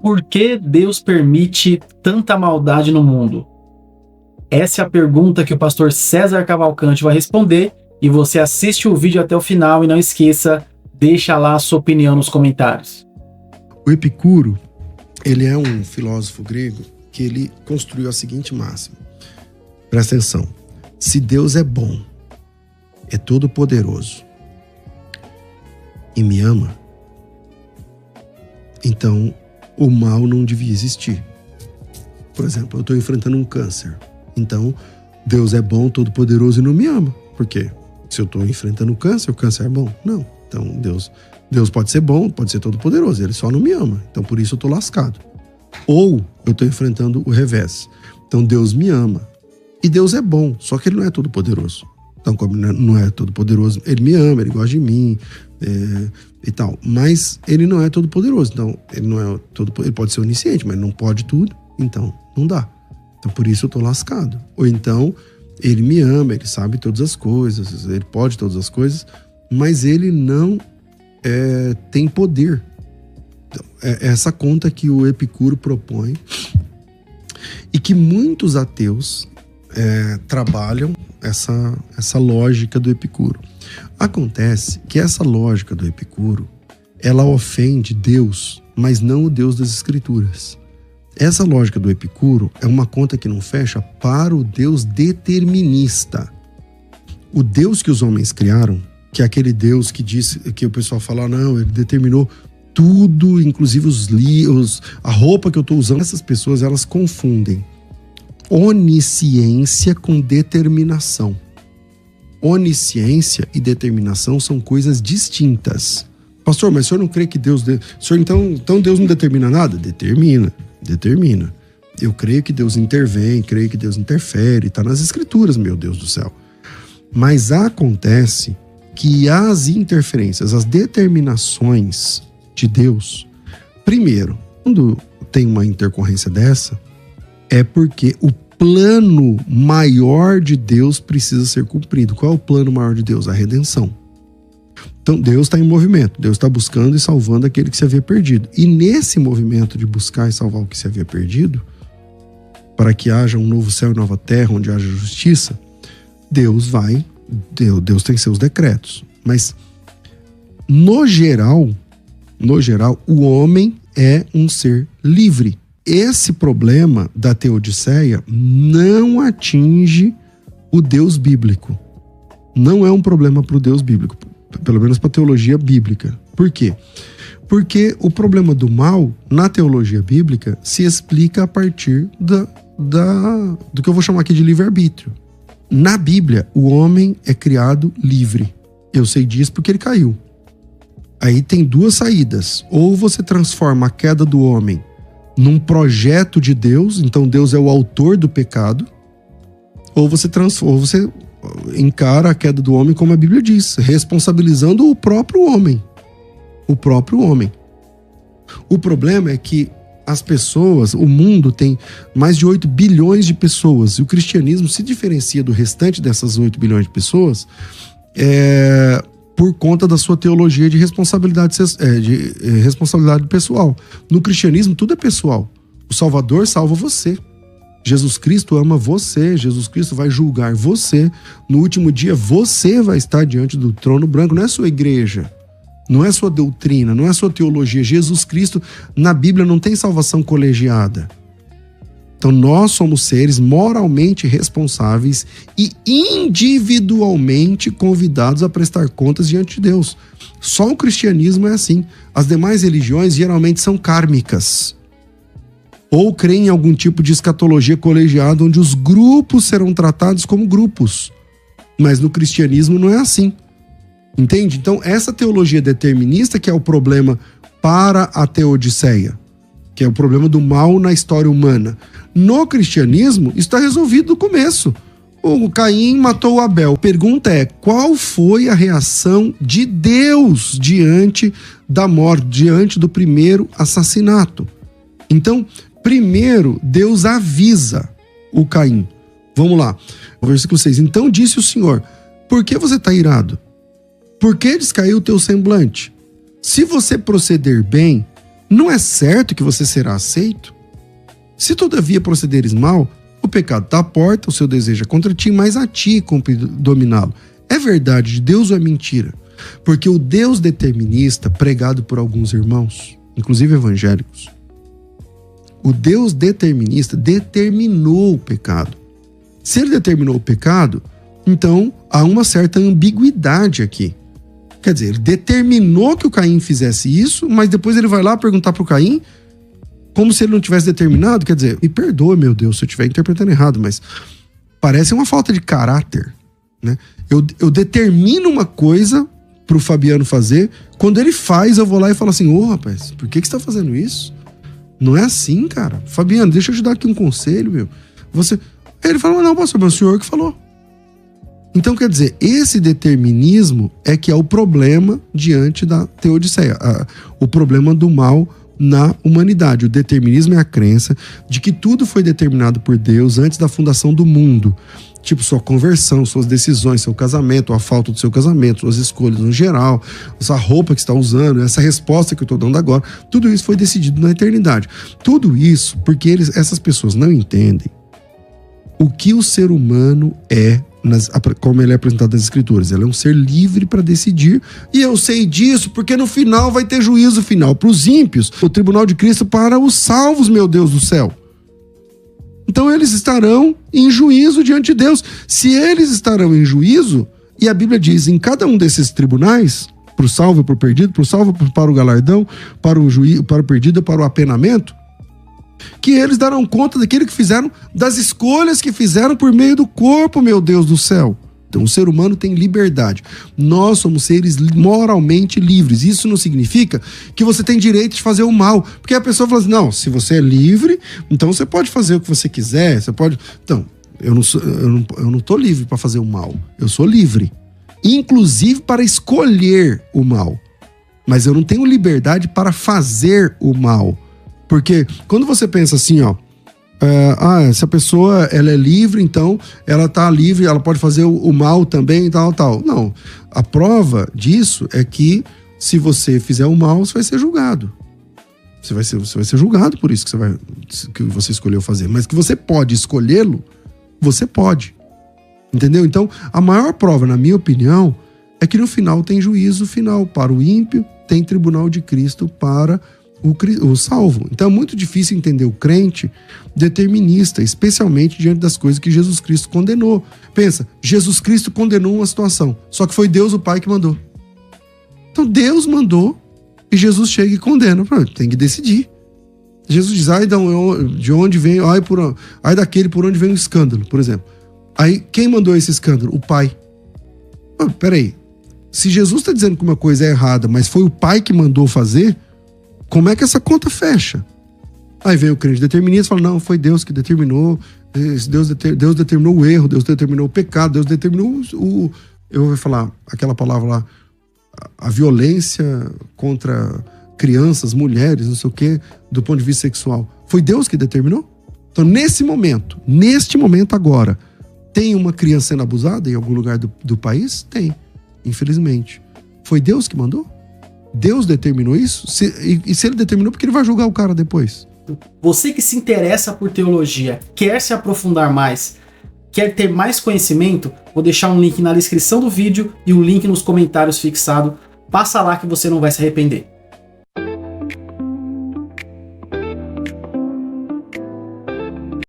Por que Deus permite tanta maldade no mundo? Essa é a pergunta que o pastor César Cavalcante vai responder, e você assiste o vídeo até o final e não esqueça, deixa lá a sua opinião nos comentários. O Epicuro, ele é um filósofo grego que ele construiu a seguinte máxima. Presta atenção. Se Deus é bom, é todo poderoso e me ama, então o mal não devia existir. Por exemplo, eu estou enfrentando um câncer. Então, Deus é bom, todo poderoso e não me ama. Por quê? Se eu estou enfrentando o câncer é bom? Não. Então, Deus pode ser bom, pode ser todo poderoso, ele só não me ama. Então, por isso eu estou lascado. Ou eu estou enfrentando o revés. Então, Deus me ama. E Deus é bom, só que ele não é todo poderoso. Então, como não é todo poderoso, ele me ama, ele gosta de mim e tal. Mas ele não é todo poderoso. Então, ele pode ser onisciente, mas não pode tudo. Então, não dá. Então, por isso eu tô lascado. Ou então, ele me ama, ele sabe todas as coisas, ele pode todas as coisas, mas ele não tem poder. Então, é essa conta que o Epicuro propõe e que muitos ateus trabalham essa lógica do Epicuro. Acontece que essa lógica do Epicuro, ela ofende Deus, mas não o Deus das Escrituras. Essa lógica do Epicuro é uma conta que não fecha para o Deus determinista. O Deus que os homens criaram, que é aquele Deus que diz, que o pessoal fala, não, ele determinou tudo, inclusive a roupa que eu estou usando. Essas pessoas, elas confundem onisciência com determinação. Onisciência e determinação são coisas distintas. Pastor, mas o senhor não crê que Deus... Então Deus não determina nada? Determina. Eu creio que Deus intervém, creio que Deus interfere, está nas Escrituras, meu Deus do céu. Mas acontece que as interferências, as determinações de Deus, primeiro, quando tem uma intercorrência dessa, é porque o plano maior de Deus precisa ser cumprido. Qual é o plano maior de Deus? A redenção. Então Deus está em movimento, Deus está buscando e salvando aquele que se havia perdido. E nesse movimento de buscar e salvar o que se havia perdido, para que haja um novo céu e nova terra, onde haja justiça, Deus tem seus decretos. Mas, no geral, o homem é um ser livre. Esse problema da Teodiceia não atinge o Deus bíblico. Não é um problema para o Deus bíblico. Pelo menos para a teologia bíblica. Por quê? Porque o problema do mal, na teologia bíblica, se explica a partir do que eu vou chamar aqui de livre-arbítrio. Na Bíblia, o homem é criado livre. Eu sei disso porque ele caiu. Aí tem duas saídas. Ou você transforma a queda do homem num projeto de Deus, então Deus é o autor do pecado, ou você encara a queda do homem como a Bíblia diz, responsabilizando o próprio homem. O problema é que as pessoas, o mundo tem mais de 8 bilhões de pessoas, e o cristianismo se diferencia do restante dessas 8 bilhões de pessoas por conta da sua teologia de responsabilidade pessoal. No cristianismo tudo é pessoal. O Salvador salva você. Jesus Cristo ama você, Jesus Cristo vai julgar você. No último dia, você vai estar diante do trono branco. Não é sua igreja, não é sua doutrina, não é sua teologia. Jesus Cristo, na Bíblia, não tem salvação colegiada. Então, nós somos seres moralmente responsáveis e individualmente convidados a prestar contas diante de Deus. Só o cristianismo é assim. As demais religiões geralmente são kármicas. Ou creem em algum tipo de escatologia colegiada, onde os grupos serão tratados como grupos. Mas no cristianismo não é assim. Entende? Então, essa teologia determinista que é o problema para a Teodiceia, que é o problema do mal na história humana. No cristianismo, isso está resolvido no começo. O Caim matou o Abel. A pergunta é, qual foi a reação de Deus diante da morte, diante do primeiro assassinato? Então, primeiro, Deus avisa o Caim. Vamos lá, versículo 6. Então disse o Senhor, por que você está irado? Por que descaiu o teu semblante? Se você proceder bem, não é certo que você será aceito? Se todavia procederes mal, o pecado está à porta, o seu desejo é contra ti, mas a ti cumpre dominá-lo. É verdade de Deus ou é mentira? Porque o Deus determinista, pregado por alguns irmãos, inclusive evangélicos, o Deus determinista determinou o pecado. Se ele determinou o pecado, então há uma certa ambiguidade aqui. Quer dizer, ele determinou que o Caim fizesse isso, mas depois ele vai lá perguntar para o Caim, como se ele não tivesse determinado. Quer dizer, me perdoe, meu Deus, se eu estiver interpretando errado, mas parece uma falta de caráter, né? Eu determino uma coisa pro Fabiano fazer, quando ele faz, eu vou lá e falo assim, rapaz, por que você tá fazendo isso? Não é assim, cara. Fabiano, deixa eu te dar aqui um conselho, meu. Aí ele fala, não, pastor, mas o senhor que falou. Então, quer dizer, esse determinismo é que é o problema diante da teodiceia, o problema do mal na humanidade. O determinismo é a crença de que tudo foi determinado por Deus antes da fundação do mundo. Tipo, sua conversão, suas decisões, seu casamento, a falta do seu casamento, suas escolhas no geral, essa roupa que você está usando, essa resposta que eu estou dando agora, tudo isso foi decidido na eternidade. Tudo isso porque essas pessoas não entendem o que o ser humano é, como ele é apresentado nas Escrituras. Ele é um ser livre para decidir, e eu sei disso porque no final vai ter juízo final para os ímpios, o tribunal de Cristo para os salvos, meu Deus do céu. Então eles estarão em juízo diante de Deus. Se eles estarão em juízo, e a Bíblia diz, em cada um desses tribunais, para o salvo e para o perdido, para o salvo para o galardão, para o juízo, para o perdido e para o apenamento, que eles darão conta daquilo que fizeram, das escolhas que fizeram por meio do corpo, meu Deus do céu. Então o ser humano tem liberdade. Nós somos seres moralmente livres. Isso não significa que você tem direito de fazer o mal. Porque a pessoa fala assim, não, se você é livre, então você pode fazer o que você quiser, você pode... Então, eu não tô livre para fazer o mal. Eu sou livre. Inclusive para escolher o mal. Mas eu não tenho liberdade para fazer o mal. Porque quando você pensa assim, essa pessoa ela é livre, então ela tá livre, ela pode fazer o mal também e tal. Não, a prova disso é que se você fizer o mal, você vai ser julgado. Você vai ser julgado por isso que você escolheu fazer. Mas que você pode escolhê-lo, você pode. Entendeu? Então, a maior prova, na minha opinião, é que no final tem juízo final para o ímpio, tem tribunal de Cristo para o salvo. Então é muito difícil entender o crente determinista, especialmente diante das coisas que Jesus Cristo condenou. Pensa, Jesus Cristo condenou uma situação, só que foi Deus o Pai que mandou. Então Deus mandou e Jesus chega e condena. Tem que decidir. Jesus diz, de onde vem, ai daquele por onde vem o escândalo, por exemplo. Aí quem mandou esse escândalo? O Pai. Peraí, se Jesus está dizendo que uma coisa é errada, mas foi o Pai que mandou fazer, como é que essa conta fecha? Aí vem o crente determinista e fala, não, foi Deus que determinou, Deus determinou o erro, Deus determinou o pecado, Deus determinou eu vou falar aquela palavra lá, a violência contra crianças, mulheres, não sei o quê, do ponto de vista sexual. Foi Deus que determinou? Então, neste momento agora, tem uma criança sendo abusada em algum lugar do país? Tem, infelizmente. Foi Deus que mandou? Deus determinou isso? E se ele determinou, porque ele vai julgar o cara depois? Você que se interessa por teologia, quer se aprofundar mais, quer ter mais conhecimento, vou deixar um link na descrição do vídeo e um link nos comentários fixado. Passa lá que você não vai se arrepender.